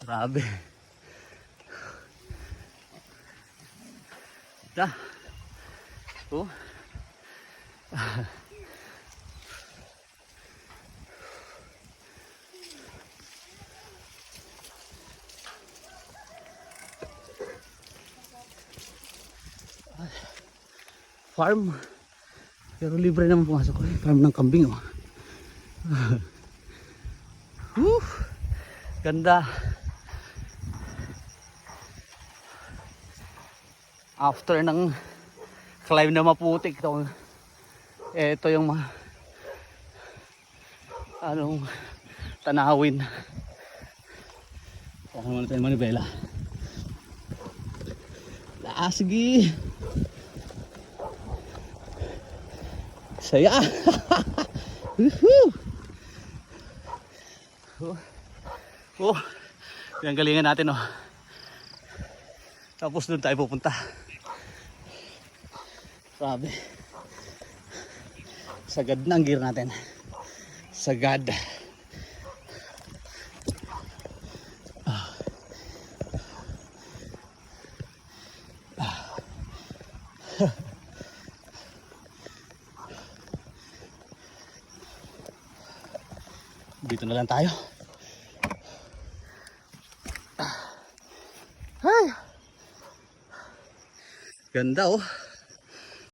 Grabe. Da. Oh. Farm. Pero libre naman pumasok. Farm ng kambing. Oh. Ganda. After ng climb na maputik ito, ito yung anong tanawin. Baka naman natin manibela. Sige. Saya. Oh, yung galingan natin oh. Tapos doon tayo pupunta. Grabe. Sagad na ang gear natin. Sagad. Dito na lang tayo. Ay. Ganda oh.